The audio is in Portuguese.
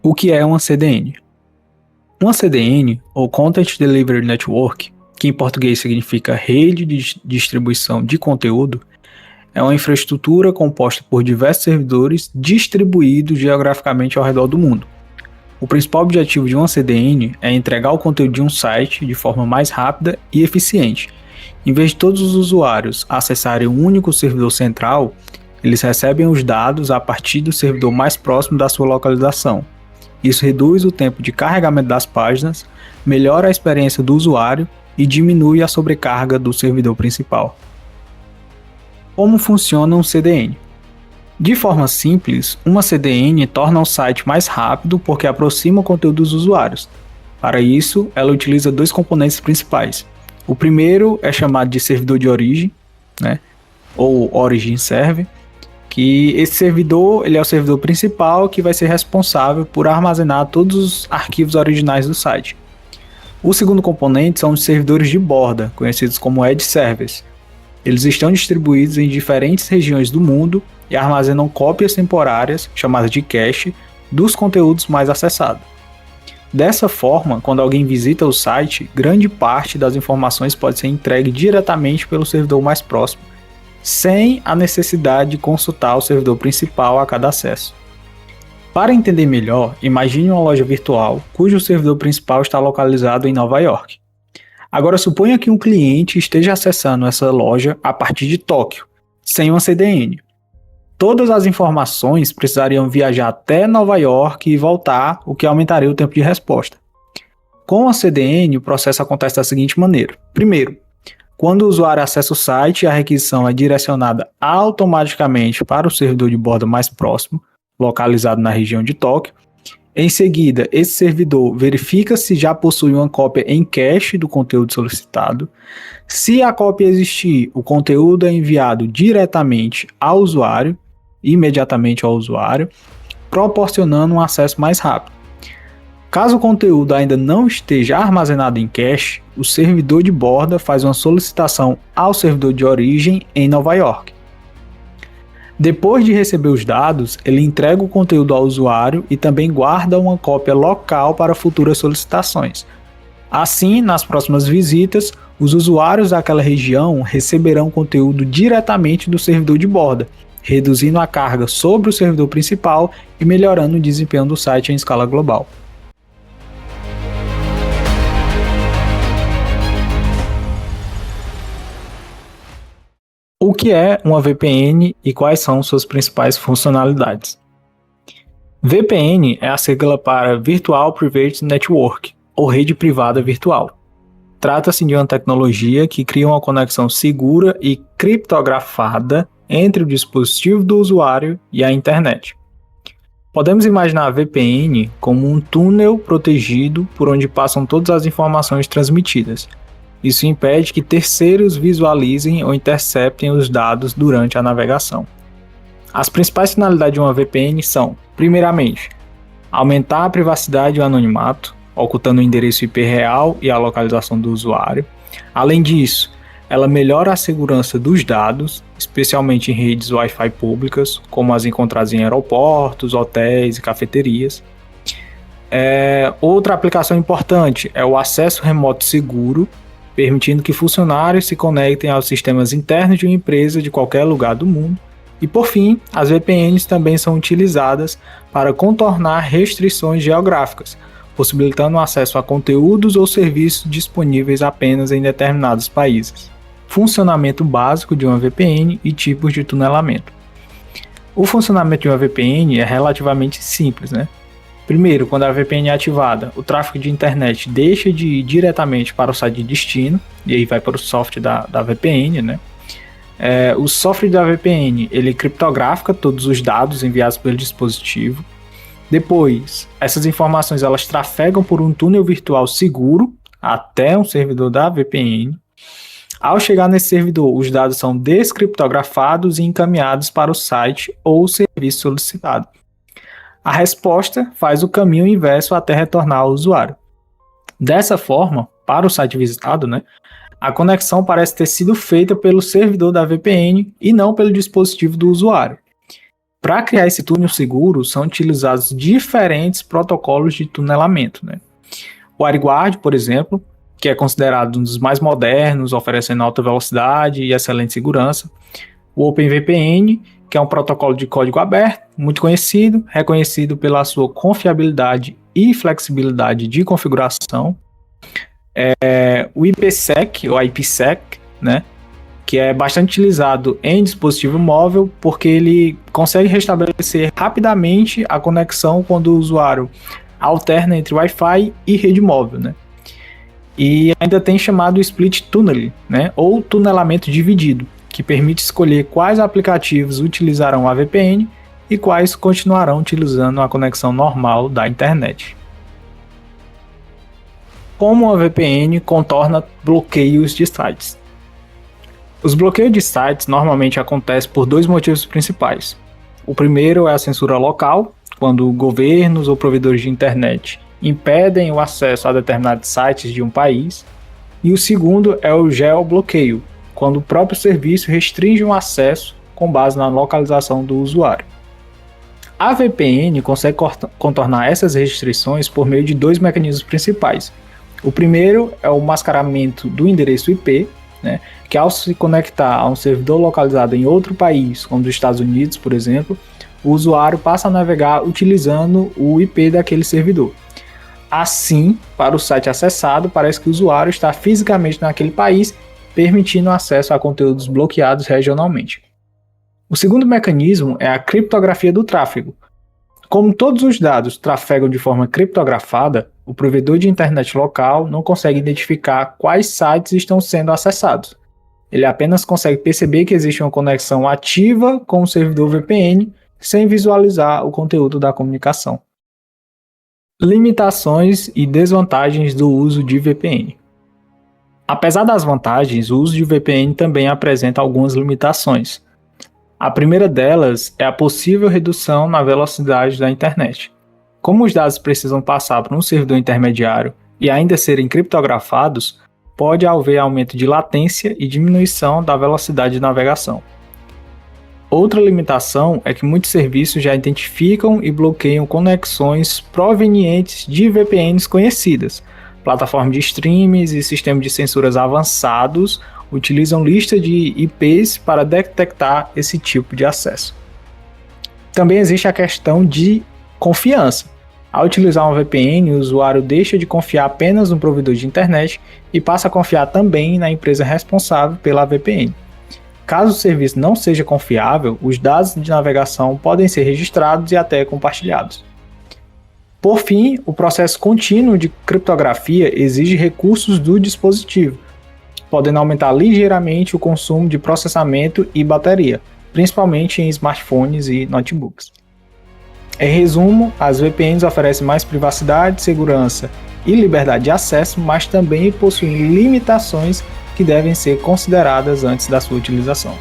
O que é uma CDN? Uma CDN, ou Content Delivery Network, que em português significa rede de distribuição de conteúdo, é uma infraestrutura composta por diversos servidores distribuídos geograficamente ao redor do mundo. O principal objetivo de uma CDN é entregar o conteúdo de um site de forma mais rápida e eficiente. Em vez de todos os usuários acessarem um único servidor central, eles recebem os dados a partir do servidor mais próximo da sua localização. Isso reduz o tempo de carregamento das páginas, melhora a experiência do usuário e diminui a sobrecarga do servidor principal. Como funciona um CDN? De forma simples, uma CDN torna o site mais rápido porque aproxima o conteúdo dos usuários. Para isso, ela utiliza dois componentes principais. O primeiro é chamado de servidor de origem, ou Origin Server, que esse servidor ele é o servidor principal que vai ser responsável por armazenar todos os arquivos originais do site. O segundo componente são os servidores de borda, conhecidos como Edge Servers. Eles estão distribuídos em diferentes regiões do mundo e armazenam cópias temporárias, chamadas de cache, dos conteúdos mais acessados. Dessa forma, quando alguém visita o site, grande parte das informações pode ser entregue diretamente pelo servidor mais próximo, sem a necessidade de consultar o servidor principal a cada acesso. Para entender melhor, imagine uma loja virtual cujo servidor principal está localizado em Nova York. Agora suponha que um cliente esteja acessando essa loja a partir de Tóquio, sem uma CDN. Todas as informações precisariam viajar até Nova York e voltar, o que aumentaria o tempo de resposta. Com a CDN, o processo acontece da seguinte maneira. Primeiro, quando o usuário acessa o site, a requisição é direcionada automaticamente para o servidor de borda mais próximo, localizado na região de Tóquio. Em seguida, esse servidor verifica se já possui uma cópia em cache do conteúdo solicitado. Se a cópia existir, o conteúdo é enviado diretamente ao usuário, imediatamente ao usuário, proporcionando um acesso mais rápido. Caso o conteúdo ainda não esteja armazenado em cache, o servidor de borda faz uma solicitação ao servidor de origem em Nova York. Depois de receber os dados, ele entrega o conteúdo ao usuário e também guarda uma cópia local para futuras solicitações. Assim, nas próximas visitas, os usuários daquela região receberão conteúdo diretamente do servidor de borda, reduzindo a carga sobre o servidor principal e melhorando o desempenho do site em escala global. O que é uma VPN e quais são suas principais funcionalidades? VPN é a sigla para Virtual Private Network, ou rede privada virtual. Trata-se de uma tecnologia que cria uma conexão segura e criptografada entre o dispositivo do usuário e a internet. Podemos imaginar a VPN como um túnel protegido por onde passam todas as informações transmitidas. Isso impede que terceiros visualizem ou interceptem os dados durante a navegação. As principais finalidades de uma VPN são, primeiramente, aumentar a privacidade e o anonimato, ocultando o endereço IP real e a localização do usuário. Além disso, ela melhora a segurança dos dados, especialmente em redes Wi-Fi públicas, como as encontradas em aeroportos, hotéis e cafeterias. Outra aplicação importante é o acesso remoto seguro, permitindo que funcionários se conectem aos sistemas internos de uma empresa de qualquer lugar do mundo. E por fim, as VPNs também são utilizadas para contornar restrições geográficas, possibilitando o acesso a conteúdos ou serviços disponíveis apenas em determinados países. Funcionamento básico de uma VPN e tipos de tunelamento. O funcionamento de uma VPN é relativamente simples, Primeiro, quando a VPN é ativada, o tráfego de internet deixa de ir diretamente para o site de destino, e aí vai para o software da VPN, O software da VPN, ele criptografa todos os dados enviados pelo dispositivo. Depois, essas informações elas trafegam por um túnel virtual seguro até um servidor da VPN. Ao chegar nesse servidor, os dados são descriptografados e encaminhados para o site ou o serviço solicitado. A resposta faz o caminho inverso até retornar ao usuário. Dessa forma, para o site visitado, a conexão parece ter sido feita pelo servidor da VPN e não pelo dispositivo do usuário. Para criar esse túnel seguro, são utilizados diferentes protocolos de tunelamento, né? O WireGuard, por exemplo, que é considerado um dos mais modernos, oferecendo alta velocidade e excelente segurança. O OpenVPN, que é um protocolo de código aberto, muito conhecido, reconhecido pela sua confiabilidade e flexibilidade de configuração. O IPsec, ou IPsec, né? Que é bastante utilizado em dispositivo móvel, porque ele consegue restabelecer rapidamente a conexão quando o usuário alterna entre Wi-Fi e rede móvel, né? E ainda tem chamado Split Tunneling, né? Ou tunelamento dividido, que permite escolher quais aplicativos utilizarão a VPN e quais continuarão utilizando a conexão normal da internet. Como a VPN contorna bloqueios de sites? Os bloqueios de sites normalmente acontecem por dois motivos principais. O primeiro é a censura local, quando governos ou provedores de internet impedem o acesso a determinados sites de um país. E o segundo é o geobloqueio, quando o próprio serviço restringe o acesso com base na localização do usuário. A VPN consegue contornar essas restrições por meio de dois mecanismos principais. O primeiro é o mascaramento do endereço IP, né, que ao se conectar a um servidor localizado em outro país, como os Estados Unidos, por exemplo, o usuário passa a navegar utilizando o IP daquele servidor. Assim, para o site acessado, parece que o usuário está fisicamente naquele país, permitindo acesso a conteúdos bloqueados regionalmente. O segundo mecanismo é a criptografia do tráfego. Como todos os dados trafegam de forma criptografada, o provedor de internet local não consegue identificar quais sites estão sendo acessados. Ele apenas consegue perceber que existe uma conexão ativa com o servidor VPN, sem visualizar o conteúdo da comunicação. Limitações e desvantagens do uso de VPN. Apesar das vantagens, o uso de VPN também apresenta algumas limitações. A primeira delas é a possível redução na velocidade da internet. Como os dados precisam passar por um servidor intermediário e ainda serem criptografados, pode haver aumento de latência e diminuição da velocidade de navegação. Outra limitação é que muitos serviços já identificam e bloqueiam conexões provenientes de VPNs conhecidas. Plataformas de streams e sistemas de censuras avançados utilizam lista de IPs para detectar esse tipo de acesso. Também existe a questão de confiança. Ao utilizar um VPN, o usuário deixa de confiar apenas no provedor de internet e passa a confiar também na empresa responsável pela VPN. Caso o serviço não seja confiável, os dados de navegação podem ser registrados e até compartilhados. Por fim, o processo contínuo de criptografia exige recursos do dispositivo, podendo aumentar ligeiramente o consumo de processamento e bateria, principalmente em smartphones e notebooks. Em resumo, as VPNs oferecem mais privacidade, segurança e liberdade de acesso, mas também possuem limitações que devem ser consideradas antes da sua utilização.